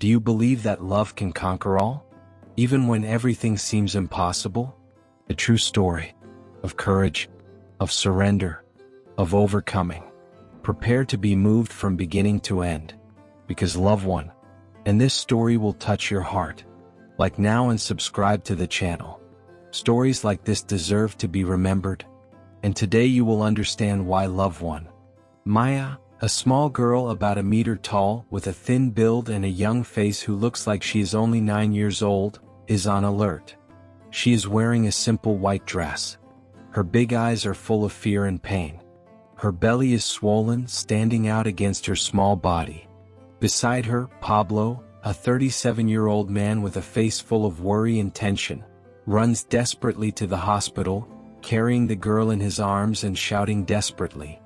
Do you believe that love can conquer all? Even when everything seems impossible? A true story of courage, of surrender, of overcoming. Prepare to be moved from beginning to end, because love won, and this story will touch your heart. Like now and subscribe to the channel. Stories like this deserve to be remembered, and today you will understand why love won. Maya, a small girl about a meter tall with a thin build and a young face who looks like she is only 9 years old, is on alert. She is wearing a simple white dress. Her big eyes are full of fear and pain. Her belly is swollen, standing out against her small body. Beside her, Pablo, a 37-year-old man with a face full of worry and tension, runs desperately to the hospital, carrying the girl in his arms and shouting desperately,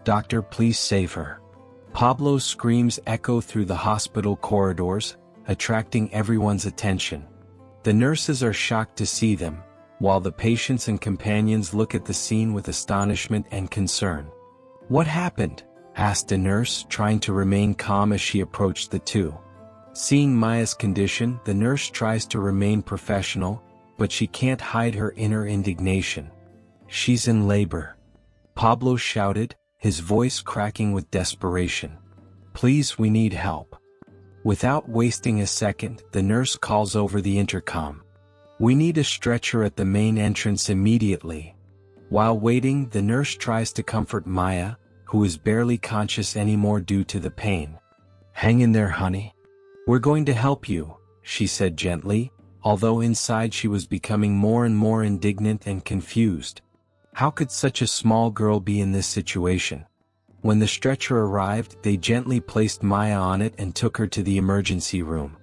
"Doctor, please save her." Pablo's screams echo through the hospital corridors, attracting everyone's attention. The nurses are shocked to see them, while the patients and companions look at the scene with astonishment and concern. "What happened?" asked a nurse, trying to remain calm as she approached the two. Seeing Maya's condition, the nurse tries to remain professional, but she can't hide her inner indignation. "She's in labor," Pablo shouted, his voice cracking with desperation. "Please, we need help." Without wasting a second, the nurse calls over the intercom. "We need a stretcher at the main entrance immediately." While waiting, the nurse tries to comfort Maya, who is barely conscious anymore due to the pain. "Hang in there, honey. We're going to help you," she said gently, although inside she was becoming more and more indignant and confused. How could such a small girl be in this situation? When the stretcher arrived, they gently placed Maya on it and took her to the emergency room.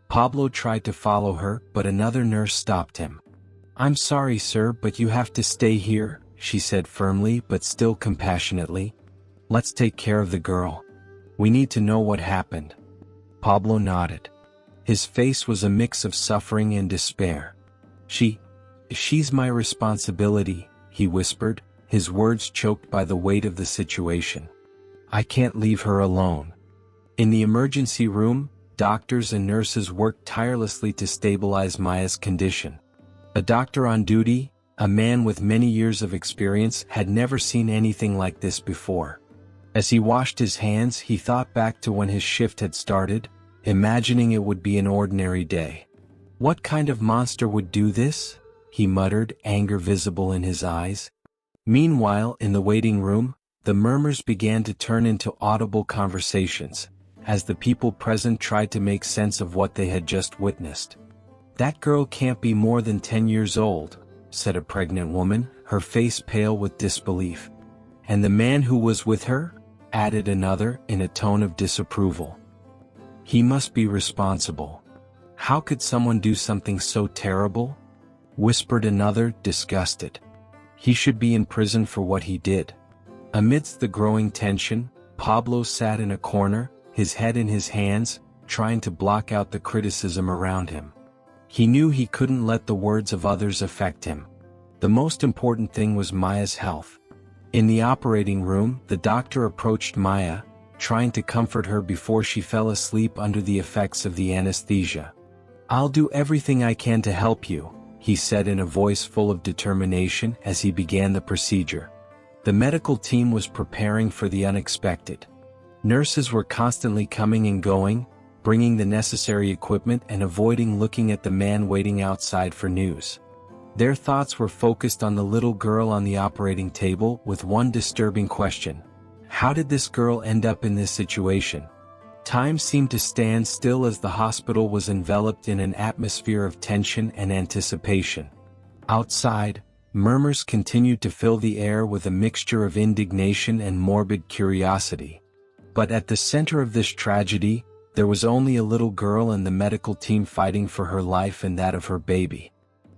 Pablo tried to follow her, but another nurse stopped him. "I'm sorry, sir, but you have to stay here," she said firmly but still compassionately. "Let's take care of the girl. We need to know what happened." Pablo nodded. His face was a mix of suffering and despair. She's my responsibility," he whispered, his words choked by the weight of the situation. "I can't leave her alone." In the emergency room, doctors and nurses worked tirelessly to stabilize Maya's condition. A doctor on duty, a man with many years of experience, had never seen anything like this before. As he washed his hands, he thought back to when his shift had started, imagining it would be an ordinary day. "What kind of monster would do this?" he muttered, anger visible in his eyes. Meanwhile, in the waiting room, the murmurs began to turn into audible conversations, as the people present tried to make sense of what they had just witnessed. "That girl can't be more than 10 years old," said a pregnant woman, her face pale with disbelief. "And the man who was with her?" added another, in a tone of disapproval. "He must be responsible. How could someone do something so terrible?" whispered another, disgusted. "He should be in prison for what he did." Amidst the growing tension, Pablo sat in a corner, his head in his hands, trying to block out the criticism around him. He knew he couldn't let the words of others affect him. The most important thing was Maya's health. In the operating room, the doctor approached Maya, trying to comfort her before she fell asleep under the effects of the anesthesia. "I'll do everything I can to help you," he said in a voice full of determination as he began the procedure. The medical team was preparing for the unexpected. Nurses were constantly coming and going, bringing the necessary equipment and avoiding looking at the man waiting outside for news. Their thoughts were focused on the little girl on the operating table with one disturbing question. How did this girl end up in this situation? Time seemed to stand still as the hospital was enveloped in an atmosphere of tension and anticipation. Outside, murmurs continued to fill the air with a mixture of indignation and morbid curiosity. But at the center of this tragedy, there was only a little girl and the medical team fighting for her life and that of her baby.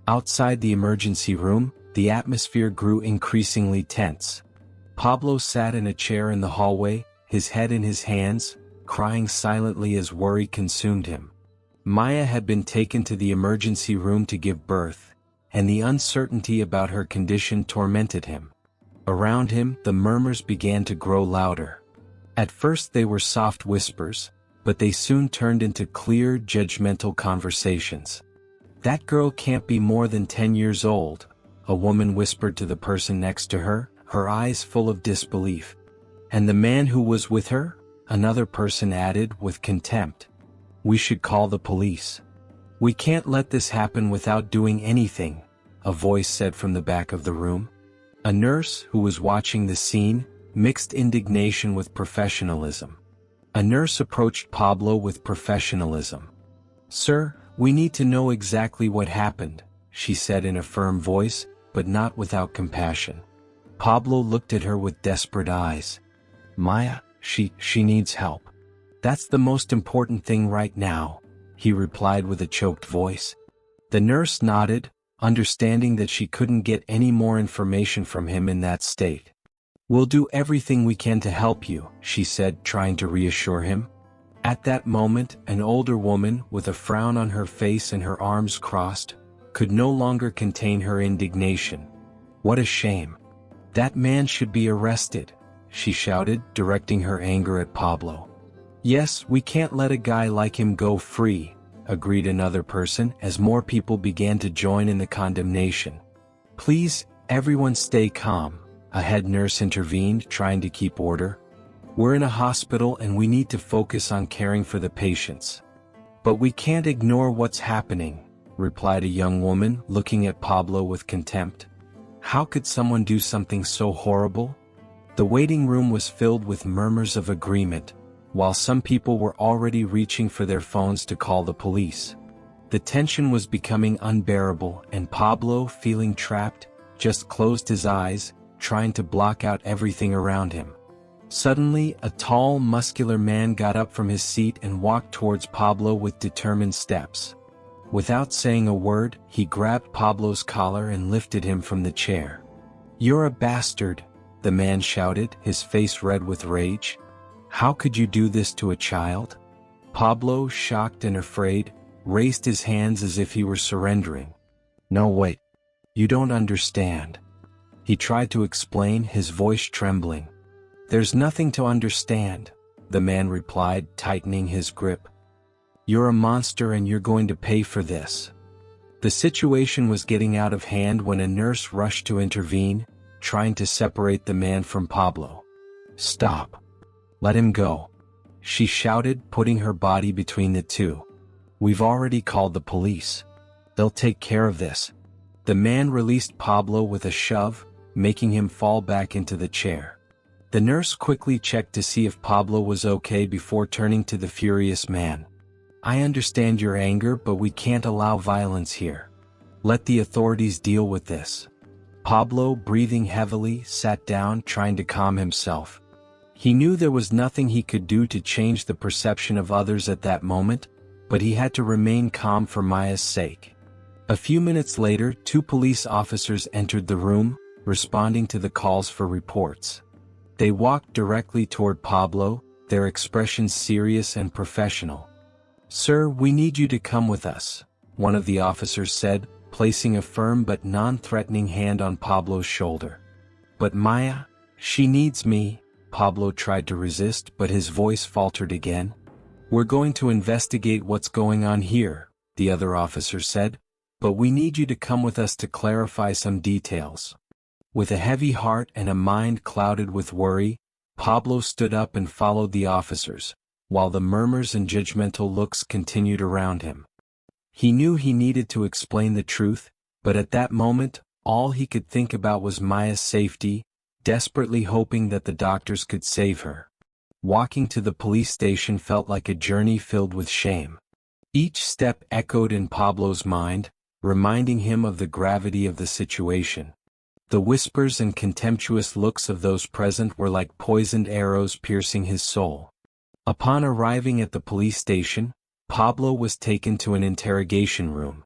Outside the emergency room, the atmosphere grew increasingly tense. Pablo sat in a chair in the hallway, his head in his hands, crying silently as worry consumed him. Maya had been taken to the emergency room to give birth, and the uncertainty about her condition tormented him. Around him, the murmurs began to grow louder. At first they were soft whispers, but they soon turned into clear, judgmental conversations. "That girl can't be more than 10 years old," a woman whispered to the person next to her, her eyes full of disbelief. "And the man who was with her?" another person added with contempt. "We should call the police. We can't let this happen without doing anything," a voice said from the back of the room. A nurse, who was watching the scene, mixed indignation with professionalism. A nurse approached Pablo with professionalism. "Sir, we need to know exactly what happened," she said in a firm voice, but not without compassion. Pablo looked at her with desperate eyes. "Maya, she needs help. That's the most important thing right now," he replied with a choked voice. The nurse nodded, understanding that she couldn't get any more information from him in that state. "We'll do everything we can to help you," she said, trying to reassure him. At that moment, an older woman, with a frown on her face and her arms crossed, could no longer contain her indignation. "What a shame. That man should be arrested," she shouted, directing her anger at Pablo. "Yes, we can't let a guy like him go free," agreed another person as more people began to join in the condemnation. "Please, everyone stay calm," a head nurse intervened, trying to keep order. "We're in a hospital and we need to focus on caring for the patients." "But we can't ignore what's happening," replied a young woman, looking at Pablo with contempt. "How could someone do something so horrible?" The waiting room was filled with murmurs of agreement, while some people were already reaching for their phones to call the police. The tension was becoming unbearable, and Pablo, feeling trapped, just closed his eyes, trying to block out everything around him. Suddenly, a tall, muscular man got up from his seat and walked towards Pablo with determined steps. Without saying a word, he grabbed Pablo's collar and lifted him from the chair. "You're a bastard," the man shouted, his face red with rage. "How could you do this to a child?" Pablo, shocked and afraid, raised his hands as if he were surrendering. "No, wait. You don't understand." He tried to explain, his voice trembling. "There's nothing to understand," the man replied, tightening his grip. "You're a monster and you're going to pay for this." The situation was getting out of hand when a nurse rushed to intervene, trying to separate the man from Pablo. "Stop. Let him go," she shouted, putting her body between the two. "We've already called the police. They'll take care of this." The man released Pablo with a shove, making him fall back into the chair. The nurse quickly checked to see if Pablo was okay before turning to the furious man. "I understand your anger, but we can't allow violence here. Let the authorities deal with this." Pablo, breathing heavily, sat down, trying to calm himself. He knew there was nothing he could do to change the perception of others at that moment, but he had to remain calm for Maya's sake. A few minutes later, 2 police officers entered the room, responding to the calls for reports. They walked directly toward Pablo, their expressions serious and professional. "Sir, we need you to come with us," one of the officers said, placing a firm but non-threatening hand on Pablo's shoulder. "But Maya, she needs me," Pablo tried to resist, but his voice faltered again. "We're going to investigate what's going on here," the other officer said, "but we need you to come with us to clarify some details." With a heavy heart and a mind clouded with worry, Pablo stood up and followed the officers, while the murmurs and judgmental looks continued around him. He knew he needed to explain the truth, but at that moment, all he could think about was Maya's safety, desperately hoping that the doctors could save her. Walking to the police station felt like a journey filled with shame. Each step echoed in Pablo's mind, reminding him of the gravity of the situation. The whispers and contemptuous looks of those present were like poisoned arrows piercing his soul. Upon arriving at the police station, Pablo was taken to an interrogation room.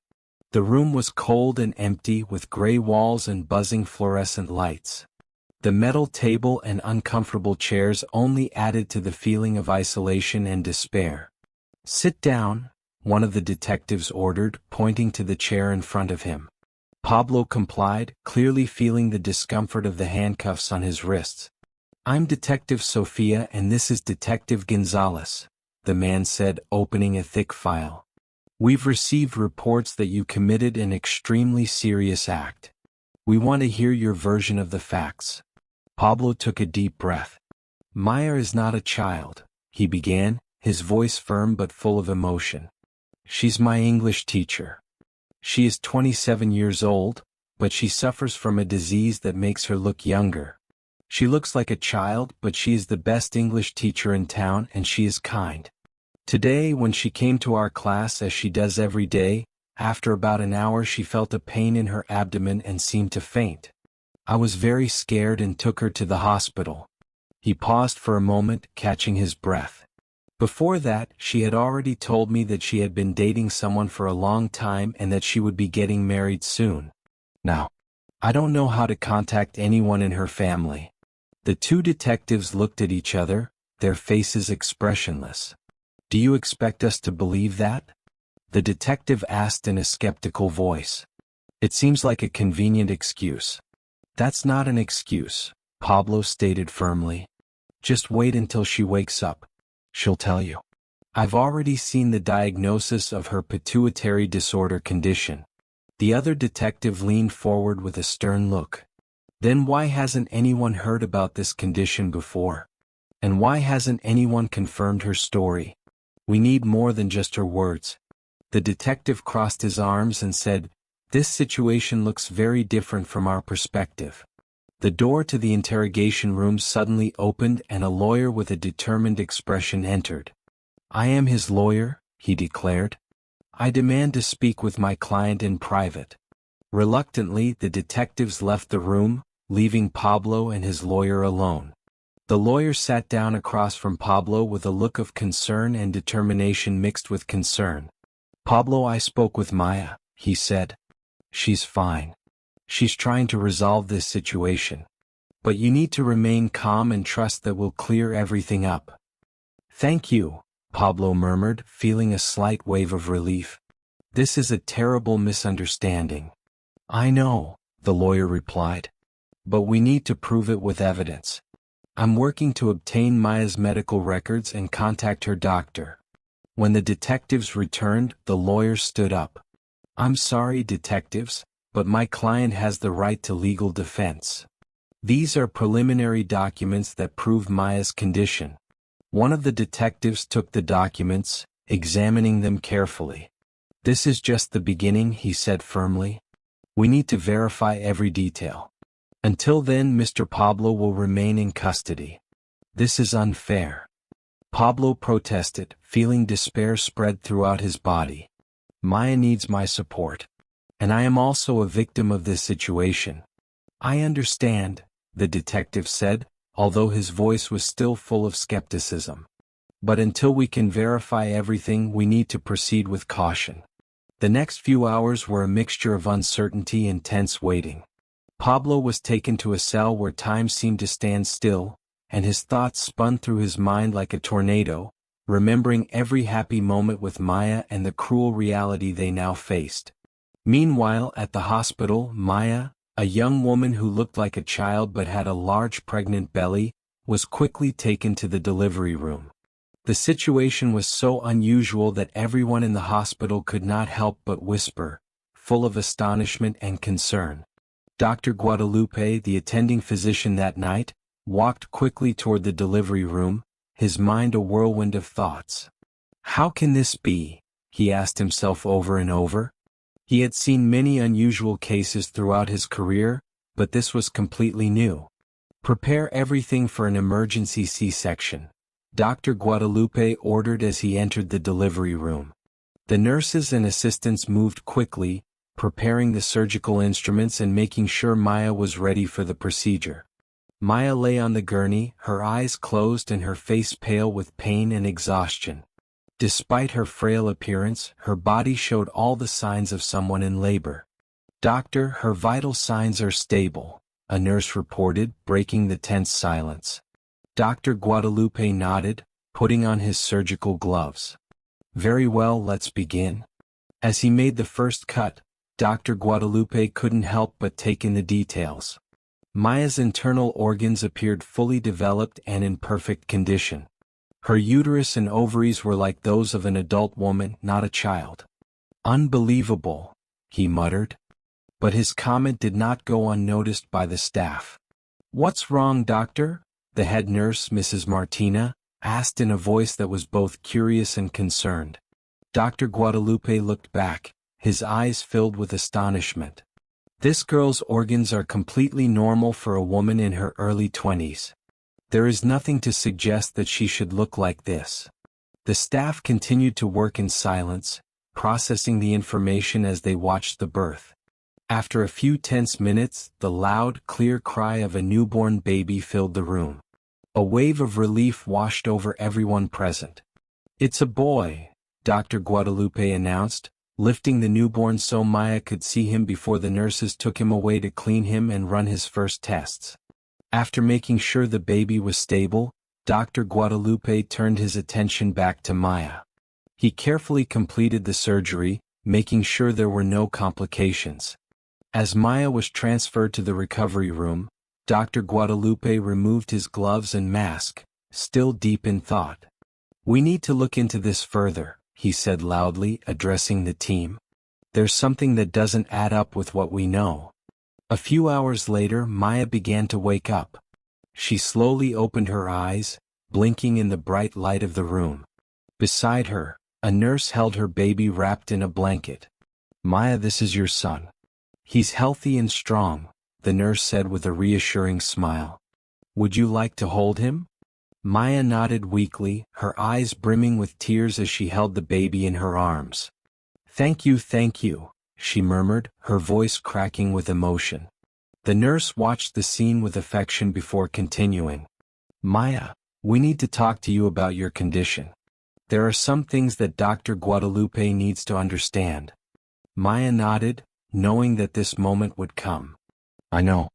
The room was cold and empty, with gray walls and buzzing fluorescent lights. The metal table and uncomfortable chairs only added to the feeling of isolation and despair. "Sit down," one of the detectives ordered, pointing to the chair in front of him. Pablo complied, clearly feeling the discomfort of the handcuffs on his wrists. "I'm Detective Sofia and this is Detective Gonzalez," the man said, opening a thick file. We've received reports that you committed an extremely serious act. We want to hear your version of the facts. Pablo took a deep breath. Maya is not a child, he began, his voice firm but full of emotion. She's my English teacher. She is 27 years old, but she suffers from a disease that makes her look younger. She looks like a child, but she is the best English teacher in town and she is kind. Today, when she came to our class as she does every day, after about an hour she felt a pain in her abdomen and seemed to faint. I was very scared and took her to the hospital. He paused for a moment, catching his breath. Before that, she had already told me that she had been dating someone for a long time and that she would be getting married soon. Now, I don't know how to contact anyone in her family. The two detectives looked at each other, their faces expressionless. Do you expect us to believe that? The detective asked in a skeptical voice. It seems like a convenient excuse. That's not an excuse, Pablo stated firmly. Just wait until she wakes up. She'll tell you. I've already seen the diagnosis of her pituitary disorder condition. The other detective leaned forward with a stern look. Then why hasn't anyone heard about this condition before? And why hasn't anyone confirmed her story? We need more than just her words. The detective crossed his arms and said, This situation looks very different from our perspective. The door to the interrogation room suddenly opened and a lawyer with a determined expression entered. I am his lawyer, he declared. I demand to speak with my client in private. Reluctantly, the detectives left the room, leaving Pablo and his lawyer alone. The lawyer sat down across from Pablo with a look of concern and determination mixed with concern. Pablo, I spoke with Maya, he said. She's fine. She's trying to resolve this situation. But you need to remain calm and trust that we'll clear everything up. Thank you, Pablo murmured, feeling a slight wave of relief. This is a terrible misunderstanding. I know, the lawyer replied. But we need to prove it with evidence. I'm working to obtain Maya's medical records and contact her doctor. When the detectives returned, the lawyer stood up. I'm sorry, detectives, but my client has the right to legal defense. These are preliminary documents that prove Maya's condition. One of the detectives took the documents, examining them carefully. This is just the beginning, he said firmly. We need to verify every detail. Until then, Mr. Pablo will remain in custody. This is unfair. Pablo protested, feeling despair spread throughout his body. Maya needs my support. And I am also a victim of this situation. I understand, the detective said, although his voice was still full of skepticism. But until we can verify everything, we need to proceed with caution. The next few hours were a mixture of uncertainty and tense waiting. Pablo was taken to a cell where time seemed to stand still, and his thoughts spun through his mind like a tornado, remembering every happy moment with Maya and the cruel reality they now faced. Meanwhile, at the hospital, Maya, a young woman who looked like a child but had a large pregnant belly, was quickly taken to the delivery room. The situation was so unusual that everyone in the hospital could not help but whisper, full of astonishment and concern. Dr. Guadalupe, the attending physician that night, walked quickly toward the delivery room, his mind a whirlwind of thoughts. How can this be? He asked himself over and over. He had seen many unusual cases throughout his career, but this was completely new. Prepare everything for an emergency C-section, Dr. Guadalupe ordered as he entered the delivery room. The nurses and assistants moved quickly, preparing the surgical instruments and making sure Maya was ready for the procedure. Maya lay on the gurney, her eyes closed and her face pale with pain and exhaustion. Despite her frail appearance, her body showed all the signs of someone in labor. Doctor, her vital signs are stable, a nurse reported, breaking the tense silence. Dr. Guadalupe nodded, putting on his surgical gloves. Very well, let's begin. As he made the first cut, Dr. Guadalupe couldn't help but take in the details. Maya's internal organs appeared fully developed and in perfect condition. Her uterus and ovaries were like those of an adult woman, not a child. Unbelievable, he muttered. But his comment did not go unnoticed by the staff. What's wrong, doctor? The head nurse, Mrs. Martina, asked in a voice that was both curious and concerned. Dr. Guadalupe looked back, his eyes filled with astonishment. This girl's organs are completely normal for a woman in her early 20s. There is nothing to suggest that she should look like this. The staff continued to work in silence, processing the information as they watched the birth. After a few tense minutes, the loud, clear cry of a newborn baby filled the room. A wave of relief washed over everyone present. It's a boy, Dr. Guadalupe announced, lifting the newborn so Maya could see him before the nurses took him away to clean him and run his first tests. After making sure the baby was stable, Dr. Guadalupe turned his attention back to Maya. He carefully completed the surgery, making sure there were no complications. As Maya was transferred to the recovery room, Dr. Guadalupe removed his gloves and mask, still deep in thought. We need to look into this further, he said loudly, addressing the team. There's something that doesn't add up with what we know. A few hours later, Maya began to wake up. She slowly opened her eyes, blinking in the bright light of the room. Beside her, a nurse held her baby wrapped in a blanket. Maya, this is your son. He's healthy and strong, the nurse said with a reassuring smile. Would you like to hold him? Maya nodded weakly, her eyes brimming with tears as she held the baby in her arms. Thank you, she murmured, her voice cracking with emotion. The nurse watched the scene with affection before continuing. Maya, we need to talk to you about your condition. There are some things that Dr. Guadalupe needs to understand. Maya nodded, knowing that this moment would come. I know.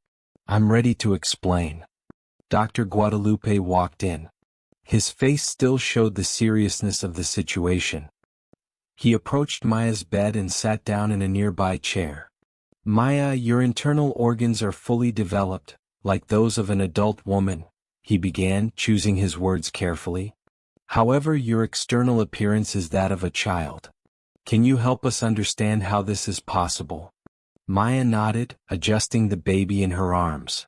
I'm ready to explain. Dr. Guadalupe walked in. His face still showed the seriousness of the situation. He approached Maya's bed and sat down in a nearby chair. Maya, your internal organs are fully developed, like those of an adult woman, he began, choosing his words carefully. However, your external appearance is that of a child. Can you help us understand how this is possible? Maya nodded, adjusting the baby in her arms.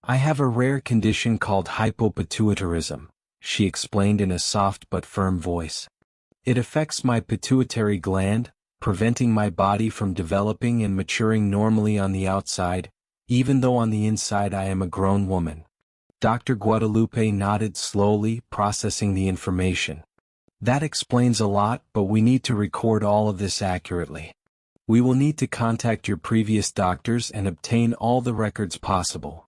I have a rare condition called hypopituitarism, she explained in a soft but firm voice. It affects my pituitary gland, preventing my body from developing and maturing normally on the outside, even though on the inside I am a grown woman. Dr. Guadalupe nodded slowly, processing the information. That explains a lot, but we need to record all of this accurately. We will need to contact your previous doctors and obtain all the records possible.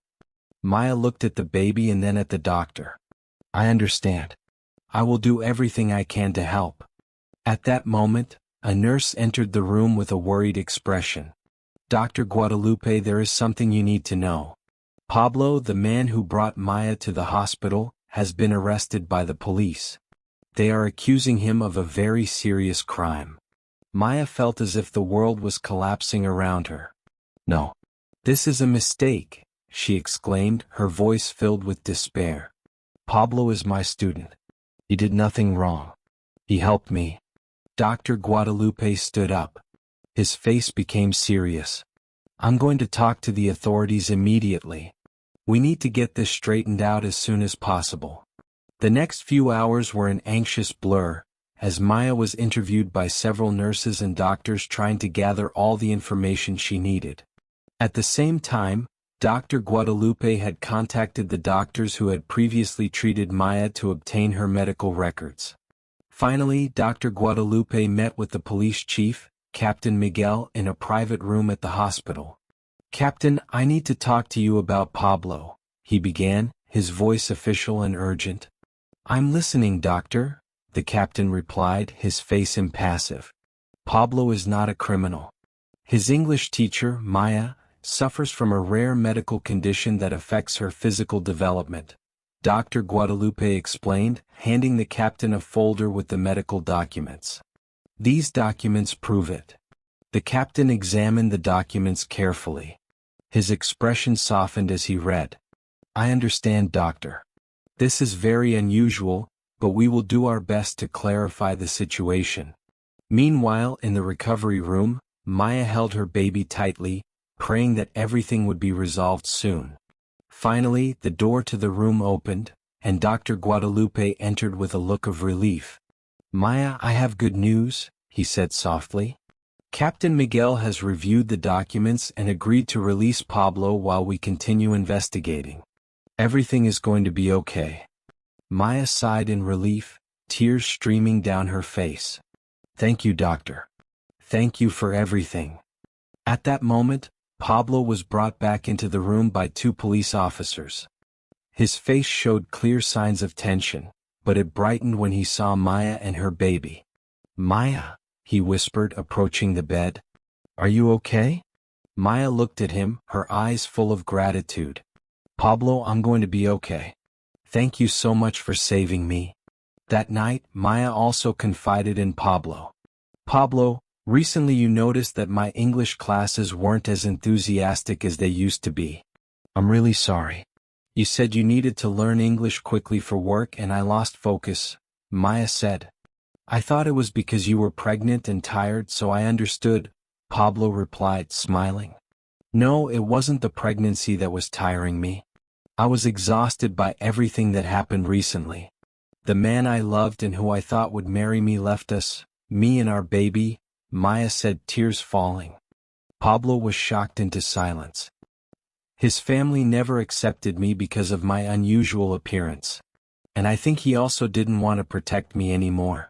Maya looked at the baby and then at the doctor. I understand. I will do everything I can to help. At that moment, a nurse entered the room with a worried expression. Dr. Guadalupe, there is something you need to know. Pablo, the man who brought Maya to the hospital, has been arrested by the police. They are accusing him of a very serious crime. Maya felt as if the world was collapsing around her. No. This is a mistake, she exclaimed, her voice filled with despair. Pablo is my student. He did nothing wrong. He helped me. Dr. Guadalupe stood up. His face became serious. I'm going to talk to the authorities immediately. We need to get this straightened out as soon as possible. The next few hours were an anxious blur, as Maya was interviewed by several nurses and doctors trying to gather all the information she needed. At the same time, Dr. Guadalupe had contacted the doctors who had previously treated Maya to obtain her medical records. Finally, Dr. Guadalupe met with the police chief, Captain Miguel, in a private room at the hospital. Captain, I need to talk to you about Pablo, he began, his voice official and urgent. I'm listening, doctor, the captain replied, his face impassive. Pablo is not a criminal. His English teacher, Maya, suffers from a rare medical condition that affects her physical development, Dr. Guadalupe explained, handing the captain a folder with the medical documents. These documents prove it. The captain examined the documents carefully. His expression softened as he read. I understand, doctor. This is very unusual, but we will do our best to clarify the situation. Meanwhile, in the recovery room, Maya held her baby tightly, praying that everything would be resolved soon. Finally, the door to the room opened, and Dr. Guadalupe entered with a look of relief. "Maya, I have good news," he said softly. "Captain Miguel has reviewed the documents and agreed to release Pablo while we continue investigating. Everything is going to be okay." Maya sighed in relief, tears streaming down her face. "Thank you, doctor. Thank you for everything." At that moment, Pablo was brought back into the room by two police officers. His face showed clear signs of tension, but it brightened when he saw Maya and her baby. "Maya," he whispered, approaching the bed. "Are you okay?" Maya looked at him, her eyes full of gratitude. "Pablo, I'm going to be okay. Thank you so much for saving me." That night, Maya also confided in Pablo. "Pablo, recently you noticed that my English classes weren't as enthusiastic as they used to be. I'm really sorry. You said you needed to learn English quickly for work and I lost focus," Maya said. "I thought it was because you were pregnant and tired, so I understood," Pablo replied, smiling. "No, it wasn't the pregnancy that was tiring me. I was exhausted by everything that happened recently. The man I loved and who I thought would marry me left us, me and our baby," Maya said, tears falling. Pablo was shocked into silence. "His family never accepted me because of my unusual appearance. And I think he also didn't want to protect me anymore.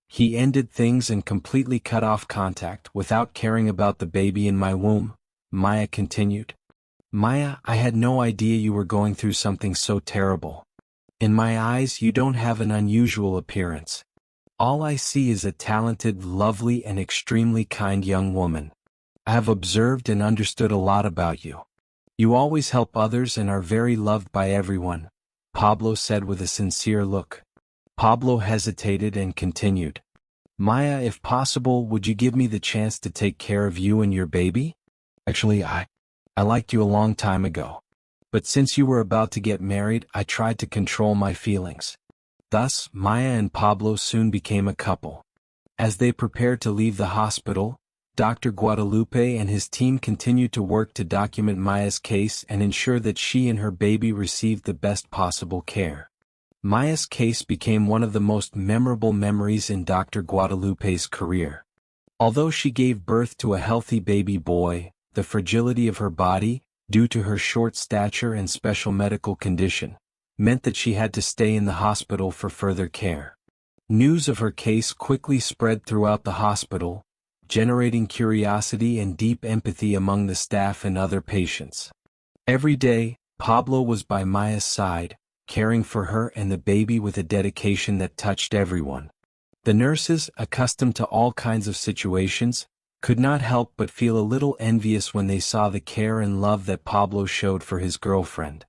He ended things and completely cut off contact without caring about the baby in my womb," Maya continued. "Maya, I had no idea you were going through something so terrible. In my eyes, you don't have an unusual appearance. All I see is a talented, lovely, and extremely kind young woman. I have observed and understood a lot about you. You always help others and are very loved by everyone," Pablo said with a sincere look. Pablo hesitated and continued. "Maya, if possible, would you give me the chance to take care of you and your baby? Actually, I liked you a long time ago. But since you were about to get married, I tried to control my feelings." Thus, Maya and Pablo soon became a couple. As they prepared to leave the hospital, Dr. Guadalupe and his team continued to work to document Maya's case and ensure that she and her baby received the best possible care. Maya's case became one of the most memorable memories in Dr. Guadalupe's career. Although she gave birth to a healthy baby boy, the fragility of her body, due to her short stature and special medical condition, meant that she had to stay in the hospital for further care. News of her case quickly spread throughout the hospital, generating curiosity and deep empathy among the staff and other patients. Every day, Pablo was by Maya's side, caring for her and the baby with a dedication that touched everyone. The nurses, accustomed to all kinds of situations, could not help but feel a little envious when they saw the care and love that Pablo showed for his girlfriend.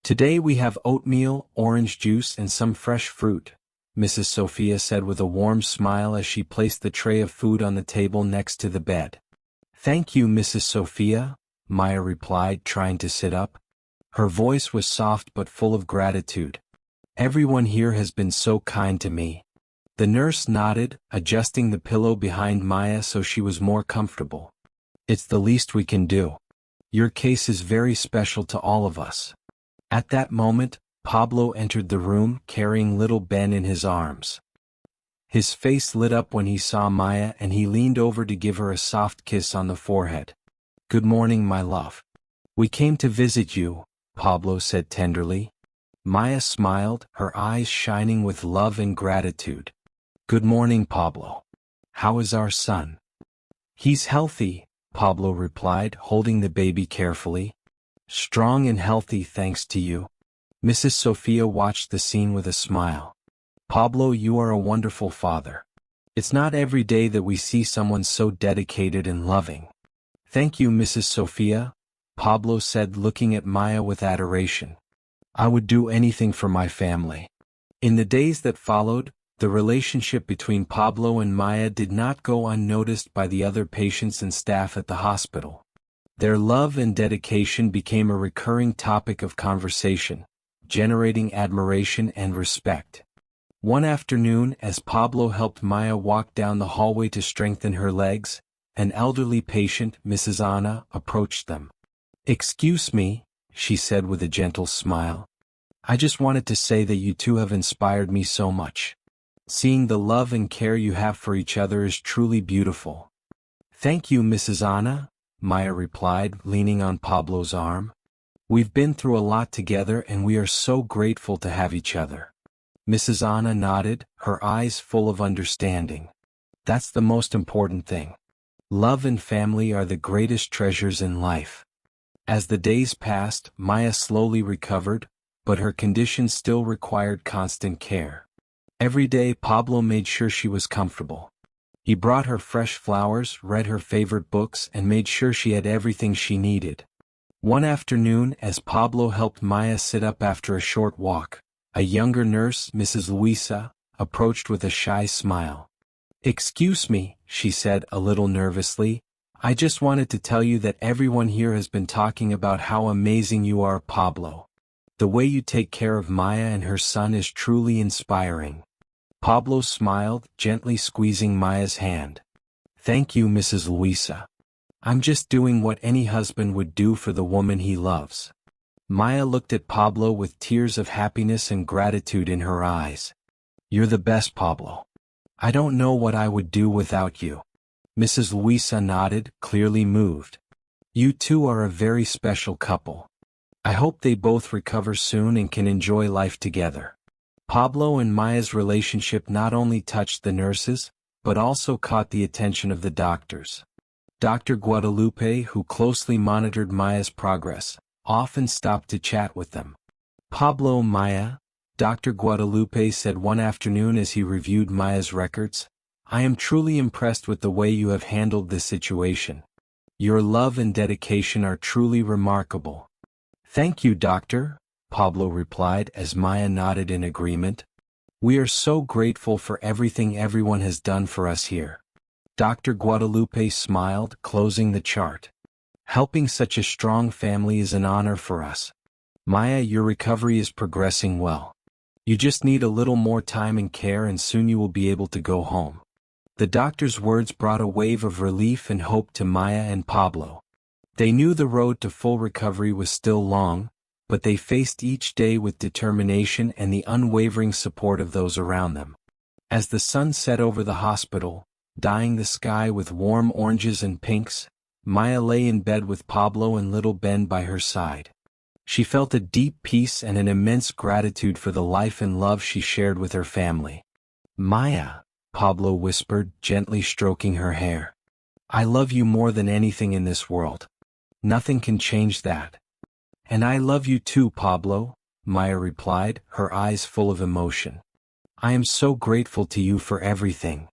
"Today we have oatmeal, orange juice and some fresh fruit," Mrs. Sophia said with a warm smile as she placed the tray of food on the table next to the bed. "Thank you, Mrs. Sophia," Maya replied, trying to sit up. Her voice was soft but full of gratitude. "Everyone here has been so kind to me." The nurse nodded, adjusting the pillow behind Maya so she was more comfortable. "It's the least we can do. Your case is very special to all of us." At that moment, Pablo entered the room carrying little Ben in his arms. His face lit up when he saw Maya and he leaned over to give her a soft kiss on the forehead. "Good morning, my love. We came to visit you," Pablo said tenderly. Maya smiled, her eyes shining with love and gratitude. "Good morning, Pablo. How is our son?" "He's healthy," Pablo replied, holding the baby carefully. "Strong and healthy thanks to you." Mrs. Sophia watched the scene with a smile. "Pablo, you are a wonderful father. It's not every day that we see someone so dedicated and loving." "Thank you, Mrs. Sophia," Pablo said, looking at Maya with adoration. "I would do anything for my family." In the days that followed, the relationship between Pablo and Maya did not go unnoticed by the other patients and staff at the hospital. Their love and dedication became a recurring topic of conversation, generating admiration and respect. One afternoon, as Pablo helped Maya walk down the hallway to strengthen her legs, an elderly patient, Mrs. Anna, approached them. "Excuse me," she said with a gentle smile. "I just wanted to say that you two have inspired me so much. Seeing the love and care you have for each other is truly beautiful." "Thank you, Mrs. Anna," Maya replied, leaning on Pablo's arm. "We've been through a lot together and we are so grateful to have each other." Mrs. Anna nodded, her eyes full of understanding. "That's the most important thing. Love and family are the greatest treasures in life." As the days passed, Maya slowly recovered, but her condition still required constant care. Every day Pablo made sure she was comfortable. He brought her fresh flowers, read her favorite books, and made sure she had everything she needed. One afternoon, as Pablo helped Maya sit up after a short walk, a younger nurse, Mrs. Luisa, approached with a shy smile. "Excuse me," she said a little nervously, "I just wanted to tell you that everyone here has been talking about how amazing you are, Pablo. The way you take care of Maya and her son is truly inspiring." Pablo smiled, gently squeezing Maya's hand. "Thank you, Mrs. Luisa. I'm just doing what any husband would do for the woman he loves." Maya looked at Pablo with tears of happiness and gratitude in her eyes. "You're the best, Pablo. I don't know what I would do without you." Mrs. Luisa nodded, clearly moved. "You two are a very special couple. I hope they both recover soon and can enjoy life together." Pablo and Maya's relationship not only touched the nurses, but also caught the attention of the doctors. Dr. Guadalupe, who closely monitored Maya's progress, often stopped to chat with them. "Pablo, Maya," Dr. Guadalupe said one afternoon as he reviewed Maya's records, "I am truly impressed with the way you have handled this situation. Your love and dedication are truly remarkable." "Thank you, Doctor," Pablo replied as Maya nodded in agreement. "We are so grateful for everything everyone has done for us here." Dr. Guadalupe smiled, closing the chart. "Helping such a strong family is an honor for us. Maya, your recovery is progressing well. You just need a little more time and care and soon you will be able to go home." The doctor's words brought a wave of relief and hope to Maya and Pablo. They knew the road to full recovery was still long, but they faced each day with determination and the unwavering support of those around them. As the sun set over the hospital, dyeing the sky with warm oranges and pinks, Maya lay in bed with Pablo and little Ben by her side. She felt a deep peace and an immense gratitude for the life and love she shared with her family. "Maya," Pablo whispered, gently stroking her hair. "I love you more than anything in this world. Nothing can change that." "And I love you too, Pablo," Maya replied, her eyes full of emotion. "I am so grateful to you for everything."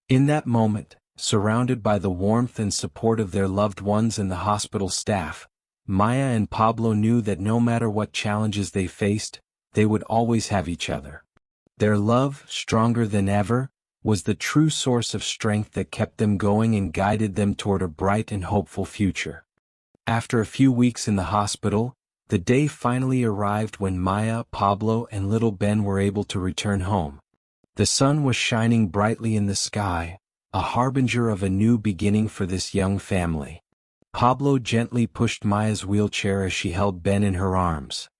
In that moment, surrounded by the warmth and support of their loved ones and the hospital staff, Maya and Pablo knew that no matter what challenges they faced, they would always have each other. Their love, stronger than ever, was the true source of strength that kept them going and guided them toward a bright and hopeful future. After a few weeks in the hospital, the day finally arrived when Maya, Pablo, and little Ben were able to return home. The sun was shining brightly in the sky, a harbinger of a new beginning for this young family. Pablo gently pushed Maya's wheelchair as she held Ben in her arms.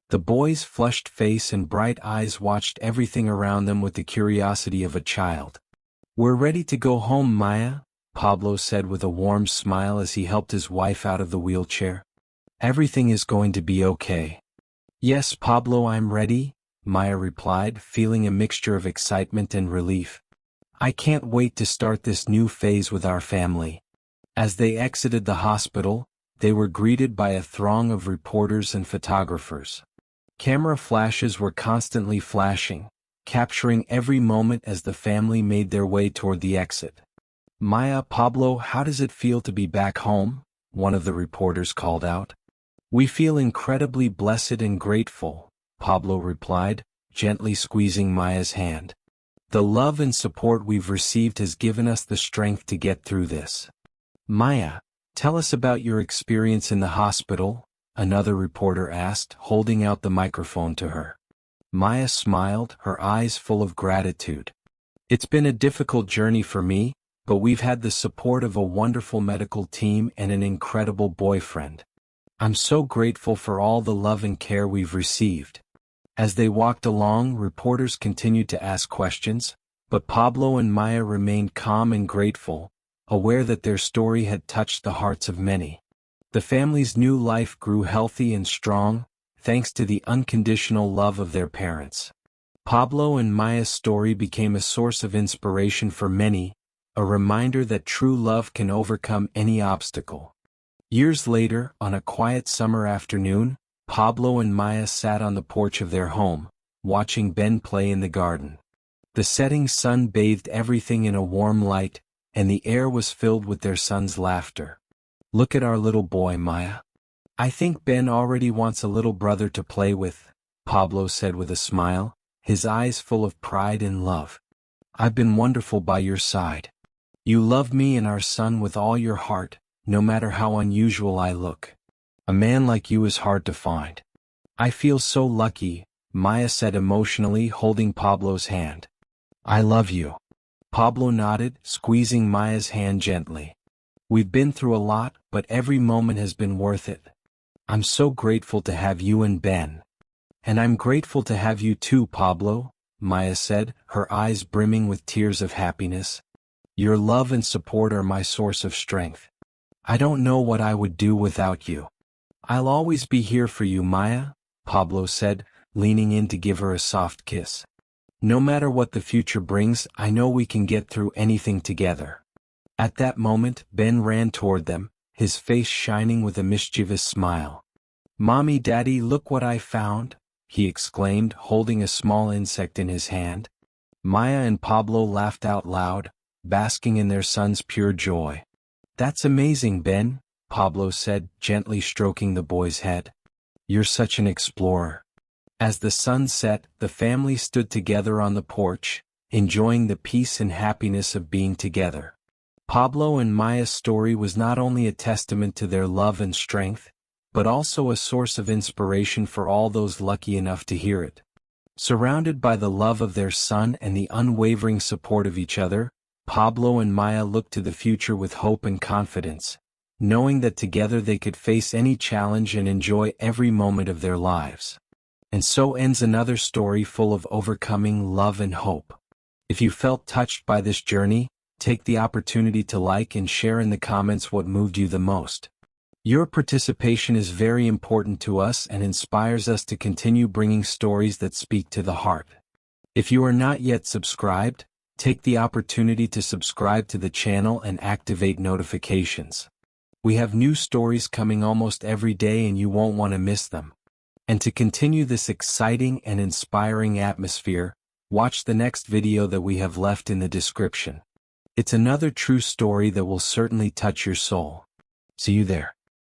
The boy's flushed face and bright eyes watched everything around them with the curiosity of a child. "We're ready to go home, Maya," Pablo said with a warm smile as he helped his wife out of the wheelchair. "Everything is going to be okay." "Yes, Pablo, I'm ready," Maya replied, feeling a mixture of excitement and relief. "I can't wait to start this new phase with our family." As they exited the hospital, they were greeted by a throng of reporters and photographers. Camera flashes were constantly flashing, capturing every moment as the family made their way toward the exit. "Maya, Pablo, how does it feel to be back home?" one of the reporters called out. "We feel incredibly blessed and grateful," Pablo replied, gently squeezing Maya's hand. "The love and support we've received has given us the strength to get through this." "Maya, tell us about your experience in the hospital," another reporter asked, holding out the microphone to her. Maya smiled, her eyes full of gratitude. It's been a difficult journey for me, but we've had the support of a wonderful medical team and an incredible boyfriend. I'm so grateful for all the love and care we've received. As they walked along, reporters continued to ask questions, but Pablo and Maya remained calm and grateful, aware that their story had touched the hearts of many. The family's new life grew healthy and strong, thanks to the unconditional love of their parents. Pablo and Maya's story became a source of inspiration for many, a reminder that true love can overcome any obstacle. Years later, on a quiet summer afternoon, Pablo and Maya sat on the porch of their home, watching Ben play in the garden. The setting sun bathed everything in a warm light, and the air was filled with their son's laughter. "Look at our little boy, Maya. I think Ben already wants a little brother to play with," Pablo said with a smile, his eyes full of pride and love. "I've been wonderful by your side. You love me and our son with all your heart, no matter how unusual I look. A man like you is hard to find." "I feel so lucky," Maya said emotionally, holding Pablo's hand. "I love you." Pablo nodded, squeezing Maya's hand gently. "We've been through a lot, but every moment has been worth it. I'm so grateful to have you and Ben." "And I'm grateful to have you too, Pablo," Maya said, her eyes brimming with tears of happiness. "Your love and support are my source of strength. I don't know what I would do without you." "I'll always be here for you, Maya," Pablo said, leaning in to give her a soft kiss. "No matter what the future brings, I know we can get through anything together." At that moment, Ben ran toward them, his face shining with a mischievous smile. "Mommy, Daddy, look what I found," he exclaimed, holding a small insect in his hand. Maya and Pablo laughed out loud, basking in their son's pure joy. "That's amazing, Ben," Pablo said, gently stroking the boy's head. "You're such an explorer." As the sun set, the family stood together on the porch, enjoying the peace and happiness of being together. Pablo and Maya's story was not only a testament to their love and strength, but also a source of inspiration for all those lucky enough to hear it. Surrounded by the love of their son and the unwavering support of each other, Pablo and Maya looked to the future with hope and confidence, knowing that together they could face any challenge and enjoy every moment of their lives. And so ends another story full of overcoming love and hope. If you felt touched by this journey, take the opportunity to like and share in the comments what moved you the most. Your participation is very important to us and inspires us to continue bringing stories that speak to the heart. If you are not yet subscribed, take the opportunity to subscribe to the channel and activate notifications. We have new stories coming almost every day and you won't want to miss them. And to continue this exciting and inspiring atmosphere, watch the next video that we have left in the description. It's another true story that will certainly touch your soul. See you there.